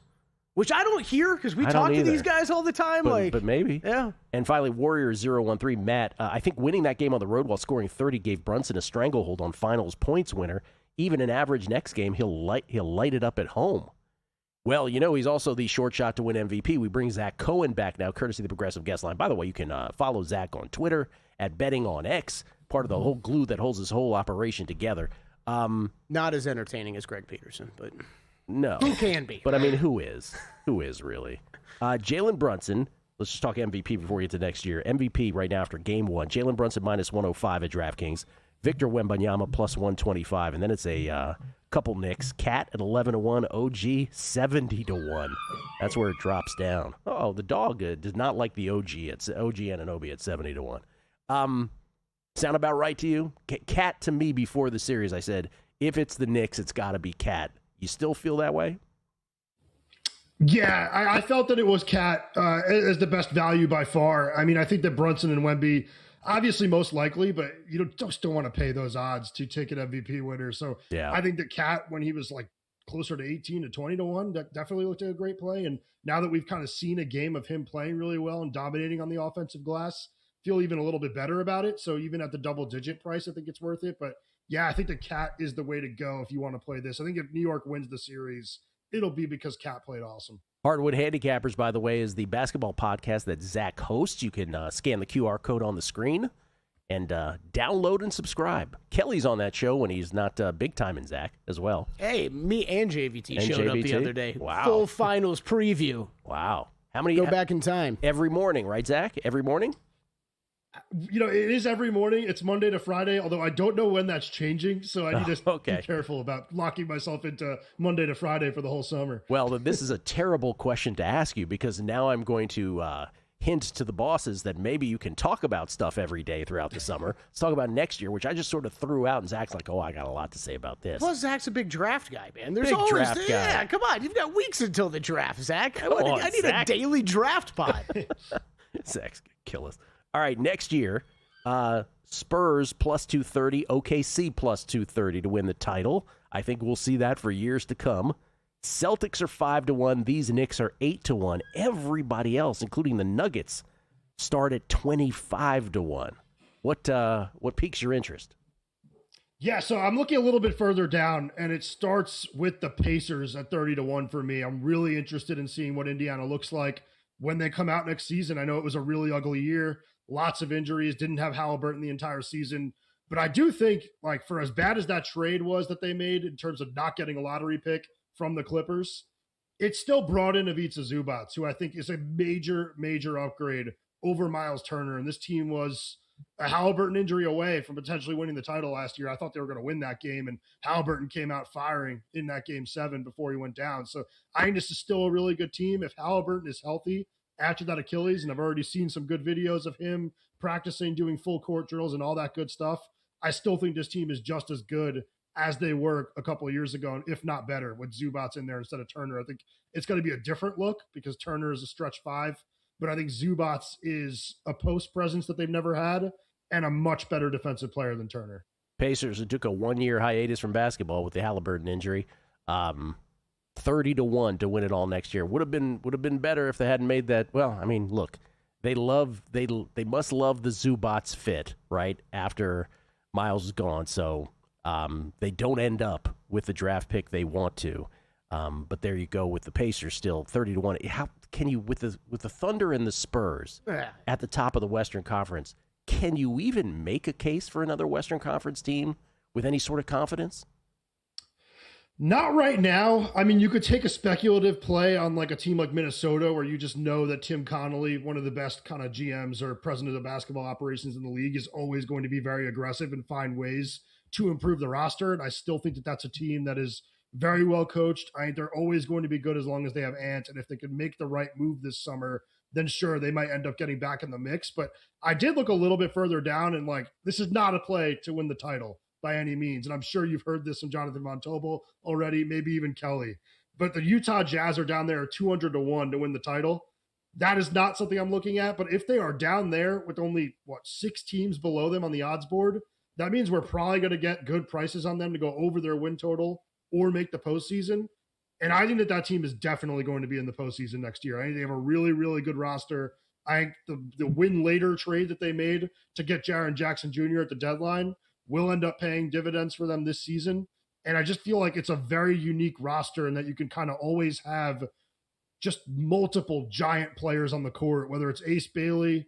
which I don't hear because we talk to these guys all the time. But maybe. Yeah. And finally, Warrior013, Matt, I think winning that game on the road while scoring 30 gave Brunson a stranglehold on finals points winner. Even an average next game, he'll light it up at home. Well, he's also the short shot to win MVP. We bring Zach Cohen back now, courtesy of the Progressive Guest Line. By the way, you can follow Zach on Twitter at BettingOnX, part of the whole glue that holds this whole operation together. Not as entertaining as Greg Peterson, but no. Who can be? But, who is? Who is, really? Jalen Brunson, let's just talk MVP before we get to next year. MVP right now after Game 1. Jalen Brunson minus 105 at DraftKings. Victor Wembanyama plus 125, and then it's a couple Knicks. Cat at 11-1, OG 70-1. That's where it drops down. Oh, the dog does not like the OG. It's OG Anunoby at 70-1. Sound about right to you? Cat to me before the series, I said, if it's the Knicks, it's got to be Cat. You still feel that way? Yeah, I felt that it was Cat as the best value by far. I think that Brunson and Wemby, obviously most likely, but you just don't want to pay those odds to take an MVP winner. So yeah. I think that Cat, when he was like closer to 18 to 20-1, that definitely looked like a great play. And now that we've kind of seen a game of him playing really well and dominating on the offensive glass, feel even a little bit better about it. So even at the double-digit price, I think it's worth it. But yeah, I think the Cat is the way to go if you want to play this. I think if New York wins the series, it'll be because Cat played awesome. Hardwood Handicappers, by the way, is the basketball podcast that Zach hosts. You can scan the QR code on the screen and download and subscribe. Kelly's on that show when he's not big time in Zach as well. Hey, me and JVT showed up the other day. Wow. Full finals preview. Wow. How many? Go back in time. Every morning, right, Zach? Every morning? It is every morning. It's Monday to Friday, although I don't know when that's changing, so I need to be careful about locking myself into Monday to Friday for the whole summer. Well, this is a terrible question to ask you because now I'm going to hint to the bosses that maybe you can talk about stuff every day throughout the summer. Let's talk about next year, which I just sort of threw out, and Zach's like, I got a lot to say about this. Plus, Zach's a big draft guy, man. There's big always draft guy. Yeah, come on. You've got weeks until the draft, Zach. I need Zach. a daily draft pod. Zach's going to kill us. All right, next year, Spurs plus 230, OKC plus 230 to win the title. I think we'll see that for years to come. Celtics are 5-1. These Knicks are 8-1. Everybody else, including the Nuggets, start at 25-1. What piques your interest? Yeah, so I'm looking a little bit further down, and it starts with the Pacers at 30-1 for me. I'm really interested in seeing what Indiana looks like when they come out next season. I know it was a really ugly year, lots of injuries, didn't have Halliburton the entire season. But I do think, like, for as bad as that trade was that they made in terms of not getting a lottery pick from the Clippers, it still brought in Ivica Zubac, who I think is a major, major upgrade over Miles Turner. And this team was a Halliburton injury away from potentially winning the title last year. I thought they were going to win that game, and Halliburton came out firing in that game 7 before he went down. So I think this is still a really good team. If Halliburton is healthy after that Achilles, and I've already seen some good videos of him practicing, doing full court drills and all that good stuff, I still think this team is just as good as they were a couple of years ago, if not better, with Zubac in there instead of Turner. I think it's going to be a different look because Turner is a stretch 5. But I think Zubac is a post presence that they've never had and a much better defensive player than Turner. Pacers, who took a 1-year hiatus from basketball with the Halliburton injury, 30-1 to win it all next year. Would have been better if they hadn't made that. Well, I mean, look, they must love the Zubac fit right after Miles is gone, so they don't end up with the draft pick they want to. But there you go with the Pacers still 30-1. How can you, with the Thunder and the Spurs at the top of the Western Conference, can you even make a case for another Western Conference team with any sort of confidence? Not right now. I mean, you could take a speculative play on like a team like Minnesota, where you just know that Tim Connolly, one of the best kind of GMs or president of basketball operations in the league, is always going to be very aggressive and find ways to improve the roster. And I still think that that's a team that is very well coached. I think they're always going to be good as long as they have Ant. And if they can make the right move this summer, then sure, they might end up getting back in the mix. But I did look a little bit further down, and like, this is not a play to win the title by any means. And I'm sure you've heard this from Jonathan Von Tobel already, maybe even Kelly. But the Utah Jazz are down there 200-1 to win the title. That is not something I'm looking at. But if they are down there with only, 6 teams below them on the odds board, that means we're probably going to get good prices on them to go over their win total or make the postseason. And I think that team is definitely going to be in the postseason next year. I think they have a really, really good roster. I think the win later trade that they made to get Jaren Jackson Jr. at the deadline will end up paying dividends for them this season. And I just feel like it's a very unique roster, and that you can kind of always have just multiple giant players on the court, whether it's Ace Bailey,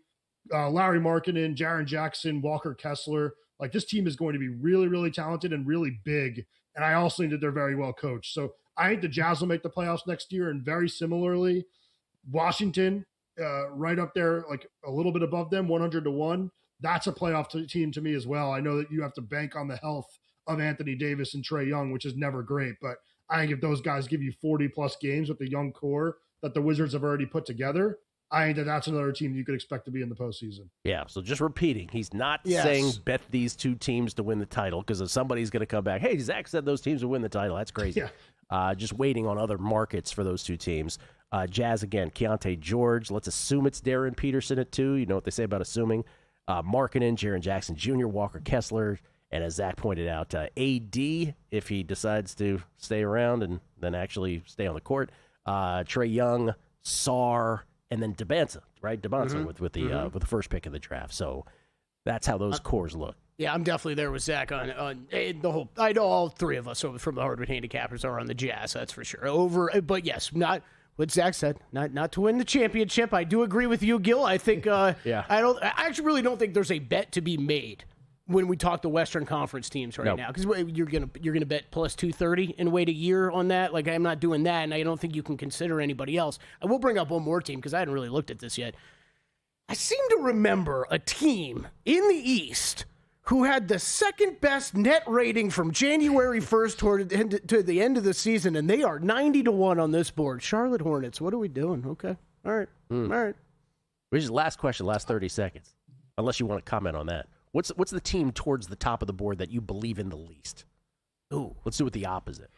Larry Markkinen, Jaren Jackson, Walker Kessler. Like, this team is going to be really, really talented and really big. And I also think that they're very well coached. So I think the Jazz will make the playoffs next year. And very similarly, Washington, right up there, like a little bit above them, 100-1. That's a playoff team to me as well. I know that you have to bank on the health of Anthony Davis and Trae Young, which is never great. But I think if those guys give you 40-plus games with the young core that the Wizards have already put together, I think that that's another team you could expect to be in the postseason. Yeah, so just repeating, he's not saying bet these 2 teams to win the title, because if somebody's going to come back, hey, Zach said those teams will win the title. That's crazy. Yeah. Just waiting on other markets for those 2 teams. Jazz, again, Keontae George. Let's assume it's Darren Peterson at 2. You know what they say about assuming. Markkinen, Jaren Jackson Jr., Walker Kessler, and as Zach pointed out, AD, if he decides to stay around and then actually stay on the court. Trae Young, Sarr, and then Debonsa, right? Debonsa with the first pick of the draft. So that's how those cores look. Yeah, I'm definitely there with Zach on the whole. I know all 3 of us from the Hardwood Handicappers are on the Jazz. That's for sure. But yes, not what Zach said. Not to win the championship. I do agree with you, Gil. I think. I actually really don't think there's a bet to be made when we talk the Western Conference teams now, because you're gonna bet plus 230 and wait a year on that. Like, I'm not doing that, and I don't think you can consider anybody else. I will bring up one more team because I hadn't really looked at this yet. I seem to remember a team in the East who had the second best net rating from January 1st to the end of the season, and they are 90-1 on this board. Charlotte Hornets. What are we doing? Okay, all right, all right. Which is last question, last 30 seconds, unless you want to comment on that. What's the team towards the top of the board that you believe in the least? Ooh, let's do it the opposite.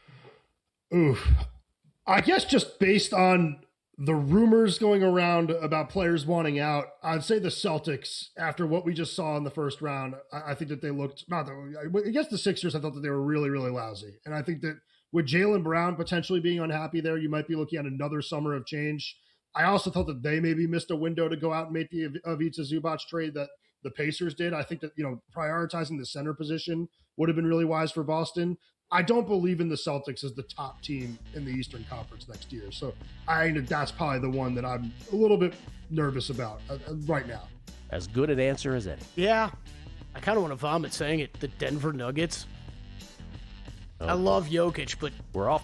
I guess just based on the rumors going around about players wanting out, I'd say the Celtics, after what we just saw in the first round, I think that they looked, against the Sixers, I thought that they were really, really lousy. And I think that with Jaylen Brown potentially being unhappy there, you might be looking at another summer of change. I also thought that they maybe missed a window to go out and make the Ivica Zubac trade that the Pacers did. I think that, prioritizing the center position would have been really wise for Boston. I don't believe in the Celtics as the top team in the Eastern Conference next year. So I think that's probably the one that I'm a little bit nervous about right now. As good an answer as any. Yeah. I kind of want to vomit saying it. The Denver Nuggets. I love Jokic, but we're off.